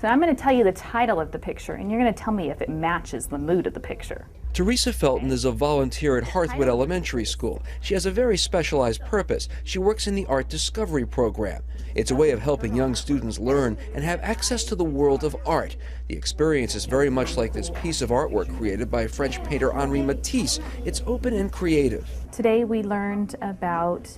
So I'm going to tell you the title of the picture, and you're going to tell me if it matches the mood of the picture. Teresa Felton is a volunteer at Hearthwood Elementary School. She has a very specialized purpose. She works in the Art Discovery Program. It's a way of helping young students learn and have access to the world of art. The experience is very much like this piece of artwork created by French painter Henri Matisse. It's open and creative. Today we learned about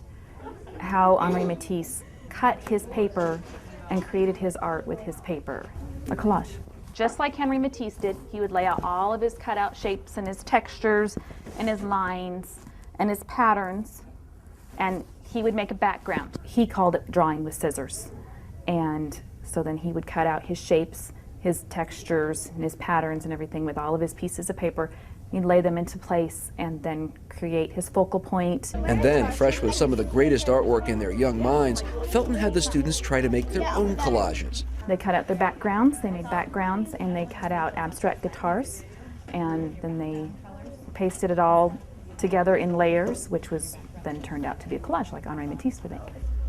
how Henri Matisse cut his paper and created his art with his paper, a collage. Just like Henri Matisse did, he would lay out all of his cutout shapes and his textures and his lines and his patterns, and he would make a background. He called it drawing with scissors. And so then he would cut out his shapes, his textures, and his patterns and everything with all of his pieces of paper. He'd lay them into place and then create his focal point. And then, fresh with some of the greatest artwork in their young minds, Felton had the students try to make their own collages. They cut out their backgrounds, they made backgrounds, and they cut out abstract guitars, and then they pasted it all together in layers, which was then turned out to be a collage like Henri Matisse would make.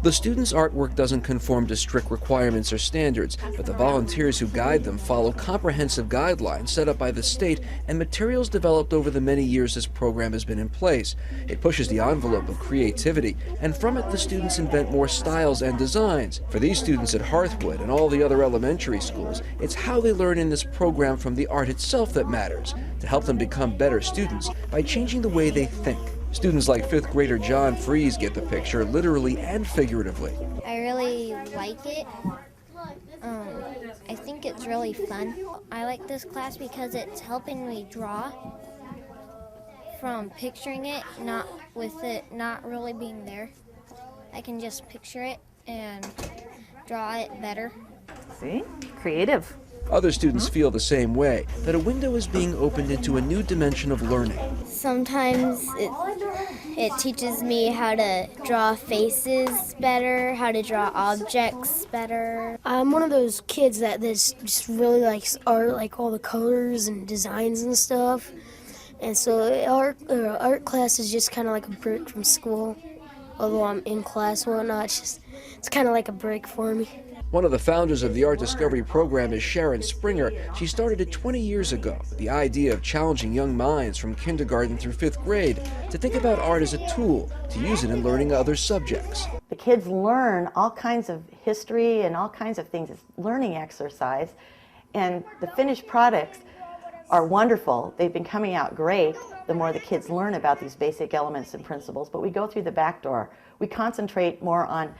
The students' artwork doesn't conform to strict requirements or standards, but the volunteers who guide them follow comprehensive guidelines set up by the state and materials developed over the many years this program has been in place. It pushes the envelope of creativity, and from it the students invent more styles and designs. For these students at Hearthwood and all the other elementary schools, it's how they learn in this program from the art itself that matters, to help them become better students by changing the way they think. Students like 5th grader John Fries get the picture literally and figuratively. I really like it. I think it's really fun. I like this class because it's helping me draw from picturing it, not with it not really being there. I can just picture it and draw it better. See? Creative. Other students feel the same way, that a window is being opened into a new dimension of learning. Sometimes it teaches me how to draw faces better, how to draw objects better. I'm one of those kids that just really likes art, like all the colors and designs and stuff. And so art class is just kind of like a break from school. Although I'm in class and whatnot, it's kind of like a break for me. One of the founders of the Art Discovery Program is Sharon Springer. She started it 20 years ago with the idea of challenging young minds from kindergarten through 5th grade to think about art as a tool, to use it in learning other subjects. The kids learn all kinds of history and all kinds of things. It's learning exercise, and the finished products are wonderful. They've been coming out great the more the kids learn about these basic elements and principles, but we go through the back door. We concentrate more on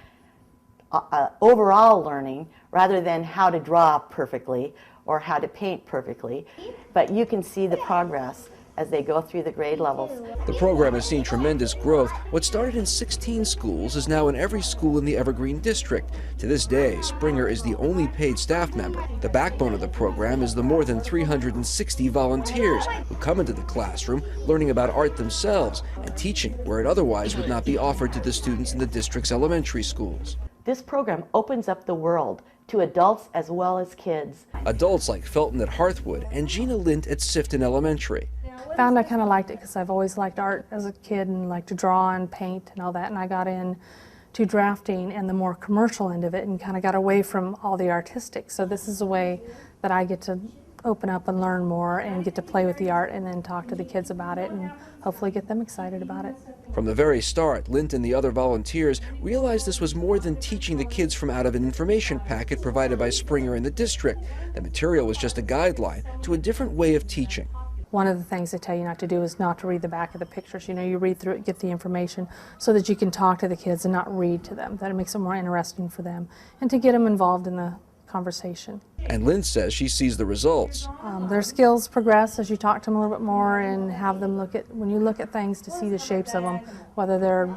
overall learning rather than how to draw perfectly or how to paint perfectly, but you can see the progress as they go through the grade levels. The program has seen tremendous growth. What started in 16 schools is now in every school in the Evergreen District. To this day, Springer is the only paid staff member. The backbone of the program is the more than 360 volunteers who come into the classroom learning about art themselves and teaching where it otherwise would not be offered to the students in the district's elementary schools. This program opens up the world to adults as well as kids. Adults like Felton at Hearthwood and Gina Lint at Sifton Elementary. Found I kind of liked it because I've always liked art as a kid and liked to draw and paint and all that, and I got into drafting and the more commercial end of it and kind of got away from all the artistic. So this is a way that I get to open up and learn more and get to play with the art and then talk to the kids about it and hopefully get them excited about it. From the very start, Lint and the other volunteers realized this was more than teaching the kids from out of an information packet provided by Springer and the district. The material was just a guideline to a different way of teaching. One of the things they tell you not to do is not to read the back of the pictures. You know, you read through it, get the information so that you can talk to the kids and not read to them. That it makes it more interesting for them and to get them involved in the conversation. And Lynn says she sees the results. Their skills progress as you talk to them a little bit more and have them look at, when you look at things, to see the shapes of them, whether they're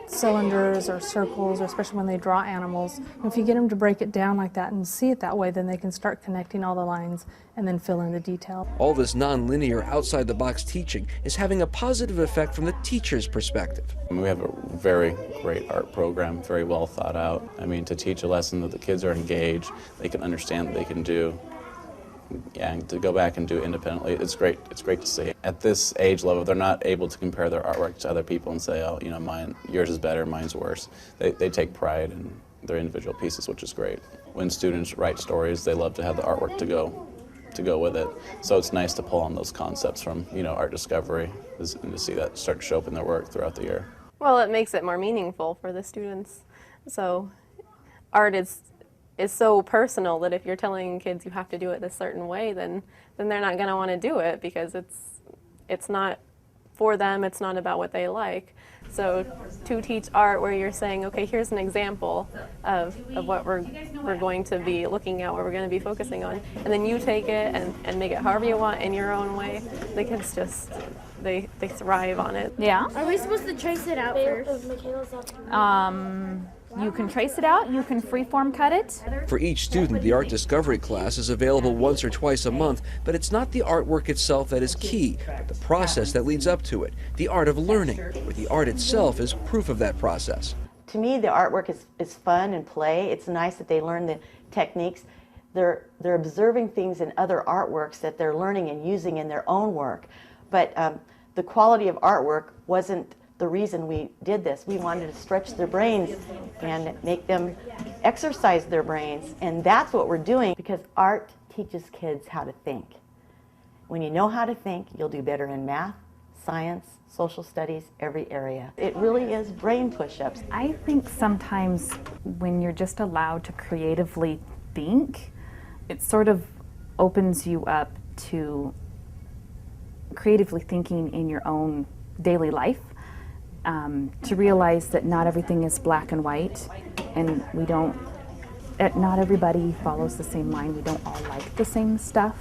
cylinders or circles, or especially when they draw animals. And if you get them to break it down like that and see it that way, then they can start connecting all the lines and then fill in the detail. All this non-linear, outside-the-box teaching is having a positive effect from the teacher's perspective. We have a very great art program, very well thought out. I mean, to teach a lesson that the kids are engaged, they can understand what they can do. Yeah, and to go back and do it independently, it's great. It's great to see. At this age level, they're not able to compare their artwork to other people and say, oh, you know, yours is better, mine's worse. They take pride in their individual pieces, which is great. when students write stories, they love to have the artwork to go with it. So it's nice to pull on those concepts from, you know, art discovery and to see that start to show up in their work throughout the year. Well, it makes it more meaningful for the students. So art is so personal that if you're telling kids you have to do it this certain way, then they're not going to want to do it because it's not for them, it's not about what they like. So to teach art where you're saying, okay, here's an example of what we're going to be looking at, what we're going to be focusing on, and then you take it and make it however you want in your own way, the kids just, they thrive on it. Yeah. Are we supposed to trace it out first? You can trace it out, you can freeform cut it. For each student, the art discovery class is available once or twice a month, but it's not the artwork itself that is key, but the process that leads up to it, the art of learning, where the art itself is proof of that process. To me, the artwork is fun and play. It's nice that they learn the techniques. They're observing things in other artworks that they're learning and using in their own work. But the quality of artwork wasn't the reason we did this. We wanted to stretch their brains and make them exercise their brains, and that's what we're doing, because art teaches kids how to think. When you know how to think, you'll do better in math, science, social studies, every area. It really is brain push-ups. I think sometimes when you're just allowed to creatively think, it sort of opens you up to creatively thinking in your own daily life. To realize that not everything is black and white, and not everybody follows the same line. We don't all like the same stuff.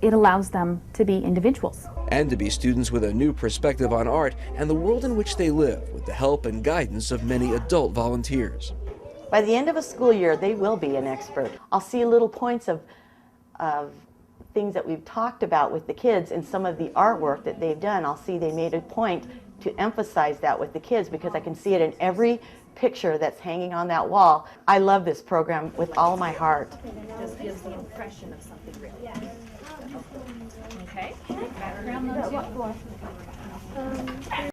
It allows them to be individuals. And to be students with a new perspective on art and the world in which they live, with the help and guidance of many adult volunteers. By the end of a school year, they will be an expert. I'll see little points of things that we've talked about with the kids in some of the artwork that they've done. I'll see they made a point to emphasize that with the kids, because I can see it in every picture that's hanging on that wall. I love this program with all my heart. It just gives the impression of something real. Okay. Background